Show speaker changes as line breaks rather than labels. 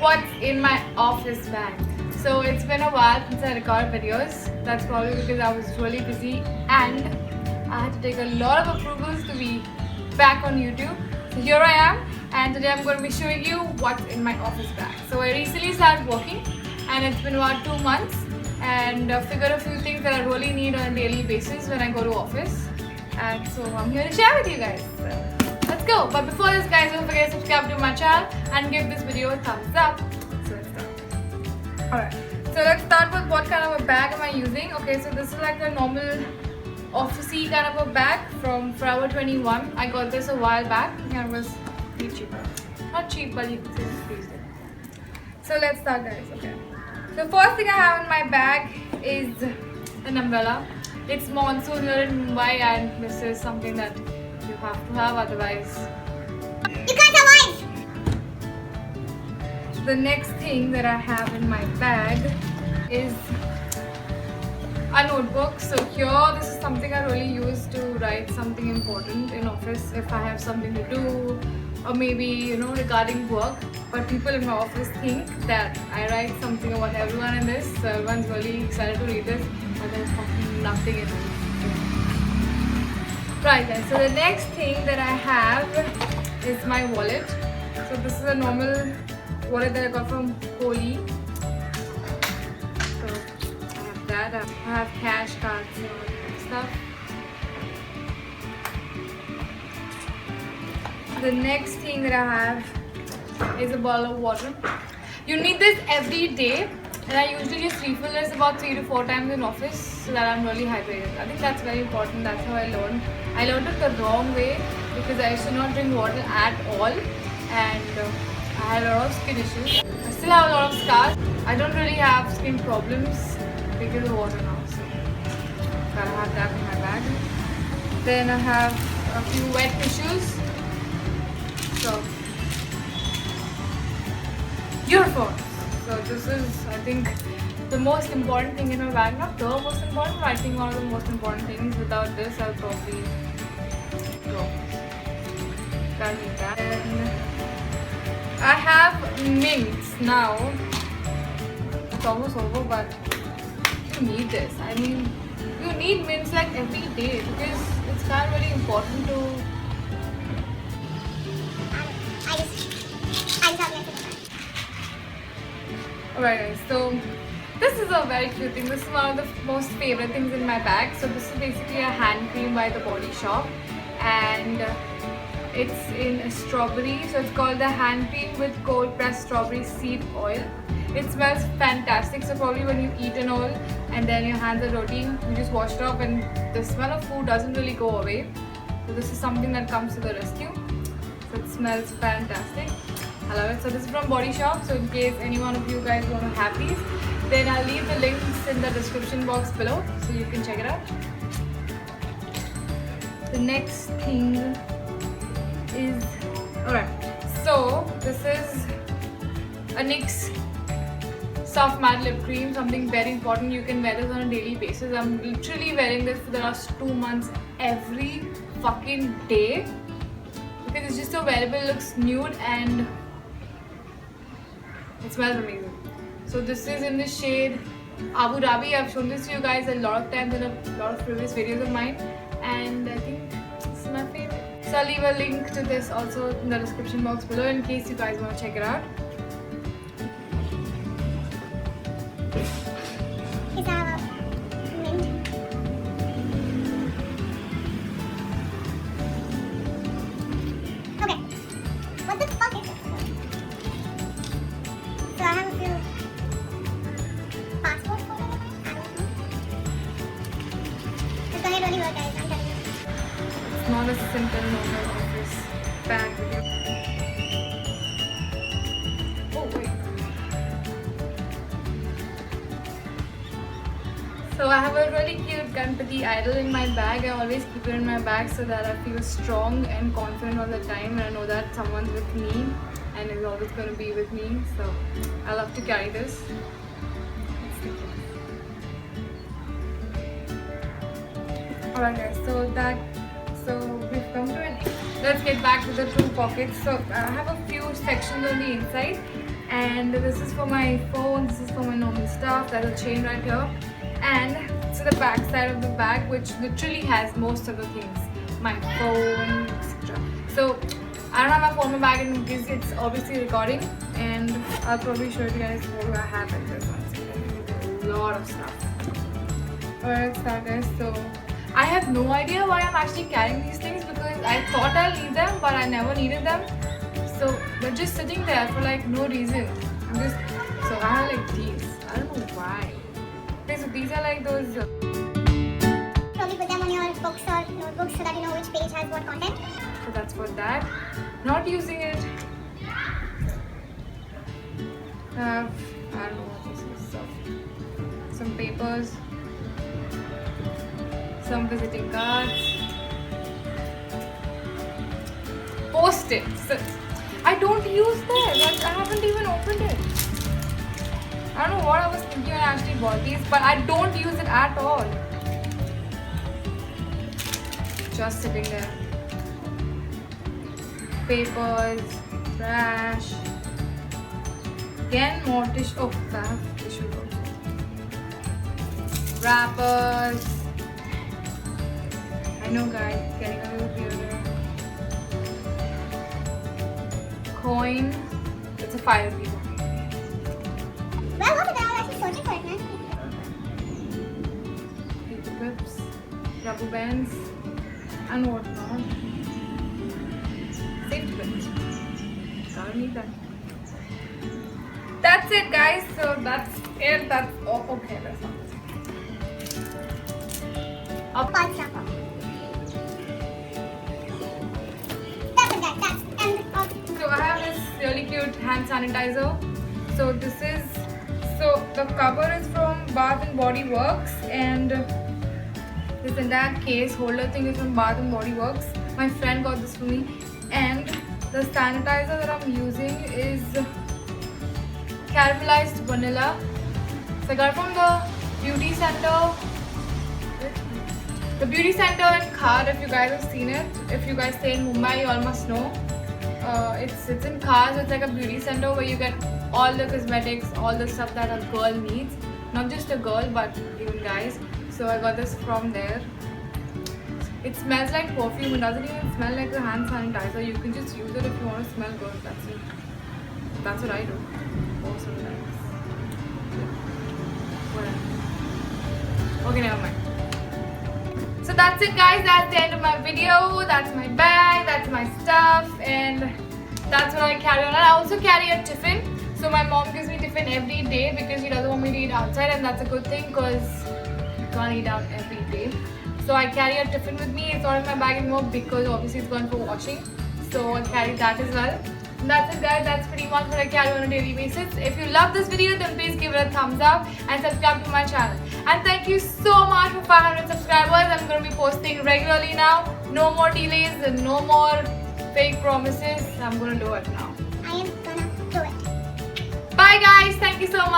what's in my office bag. So it's been a while since I recorded videos. That's probably because I was really busy and I had to take a lot of approvals to be back on YouTube. So here I am, and today I'm going to be showing you what's in my office bag. So I recently started working and it's been about 2 months, and figured a few things that I really need on a daily basis when I go to office. And so I'm here to share with you guys. So let's go. But before this, guys, don't forget to subscribe to my channel and give this video a thumbs up. So let's start. Alright, so let's start with what kind of a bag am I using. Okay, so this is like a normal officey kind of a bag from Forever 21. I got this a while back and it was pretty cheap. Not cheap, but you can say it's pretty cheap. So let's start, guys. Okay. The first thing I have in my bag is an umbrella. It's monsoon here in Mumbai, and this is something that you have to have, otherwise
you can't survive.
The next thing that I have in my bag is a notebook. So here, this is something I really use to write something important in office if I have something to do, or maybe regarding work. But people in my office think that I write something about everyone in this, so everyone's really excited to read this, but there's fucking nothing in it. Right, guys, so the next thing that I have is my wallet. So this is a normal wallet that I got from Holy. So I have that. I have cash, cards, and all that stuff. The next thing that I have is a bottle of water. You need this every day, and I usually just refill this about 3 to 4 times in office so that I'm really hydrated. I think that's very important. That's how I learned. I learned it the wrong way because I used to not drink water at all, and I had a lot of skin issues. I still have a lot of scars. I don't really have skin problems because of water now, so gotta have that in my bag. Then I have a few wet tissues. So beautiful. So this is, I think, the most important thing in my bag. Not the most important, but I think one of the most important things. Without this, I'll probably go. Can't need that. And I have mints now. It's almost over, but you need this. I mean, you need mints like every day because it's kind of really important to. Alright, guys, so this is a very cute thing. This is one of the most favorite things in my bag. So this is basically a hand cream by The Body Shop, and it's in a strawberry. So it's called the hand cream with cold pressed strawberry seed oil. It smells fantastic. So probably when you eat an oil and then your hands are dirty, you just wash it off and the smell of food doesn't really go away. So this is something that comes to the rescue. So it smells fantastic. I love it. So this is from Body Shop. So in case any one of you guys want to have these, then I'll leave the links in the description box below so you can check it out. The next thing is, alright, so this is a NYX soft matte lip cream, something very important. You can wear this on a daily basis. I'm literally wearing this for the last 2 months every fucking day because it's just so wearable. It looks nude and it smells amazing. So this is in the shade Abu Dhabi. I've shown this to you guys a lot of times in a lot of previous videos of mine, and I think this is my favorite. So I'll leave a link to this also in the description box below in case you guys want to check it out.
Is that a mint? Okay. What the fuck is this? So I have a few passport photos. I don't know. It's gonna really work, guys. I'm telling you.
It's not a simple normal office bag. Oh wait. So I have a really cute Ganpati idol in my bag. I always keep it in my bag so that I feel strong and confident all the time, and I know that someone's with me and is always going to be with me. So I love to carry this. Alright guys, so we've come to an end. Let's get back to the two pockets. So I have a few sections on the inside, And this is for my phone, this is for my normal stuff. There's a chain right here. And it's the back side of the bag, which literally has most of the things. My phone, etc. So I don't have my phone in my bag in case it's obviously recording. And I'll probably show you guys what do I have in this one. A lot of stuff. Alright, start guys. So I have no idea why I'm actually carrying these things because I thought I'll need them, but I never needed them. So they're just sitting there for like no reason. So I have like these. I don't know why. Okay, so these are like those.
Probably put them on your books or notebooks so that you know which page has what content.
So that's for that. Not using it. I don't know what this is. So, some papers. Some visiting cards. Post-its. I don't use this. I haven't even opened it. I don't know what I was thinking when I actually bought these, but I don't use it at all. Just sitting there. Papers, trash. Again, more tissue. Oh, I have tissue also. Wrappers. I know, guys, getting a little weirder. Coin. It's a 5 rupee.
Well, look at that. I was actually searching for it, man.
Paper clips, rubber bands, and whatnot. Safety pins. Gotta need that. That's it, guys. So that's it. That's oh, okay. That's not it.
Fun stuff. That's it, guys. That's end of.
So I have this really cute hand sanitizer. So this is, so the cover is from Bath and Body Works, and this entire case holder thing is from Bath and Body Works. My friend got this for me, and the sanitizer that I'm using is caramelized vanilla. So I got it from the beauty center. The beauty center in Khar, if you guys have seen it. If you guys stay in Mumbai, you all must know. It's in Khar, so it's like a beauty center where you get all the cosmetics, all the stuff that a girl needs. Not just a girl, but even guys. So I got this from there. It smells like perfume. It doesn't even smell like a hand sanitizer. You can just use it if you want to smell good. That's it. That's what I do. Most of the times. Whatever. Okay, never mind. So that's it, guys. That's the end of my video. That's my bag. That's my stuff. And that's what I carry on. And I also carry a tiffin. So my mom gives me tiffin every day because she doesn't want me to eat outside. And that's a good thing because you can't eat out every day. So I carry a tiffin with me. It's not in my bag anymore because obviously it's gone for washing. So I carry that as well. And that's it, guys. That's pretty much what I carry on a daily basis. If you love this video, then please give it a thumbs up and subscribe to my channel. And thank you so much for 500 subscribers. I'm going to be posting regularly now. No more delays and no more fake promises. I'm going to do it now.
I am gonna do it.
Bye, guys. Thank you so much.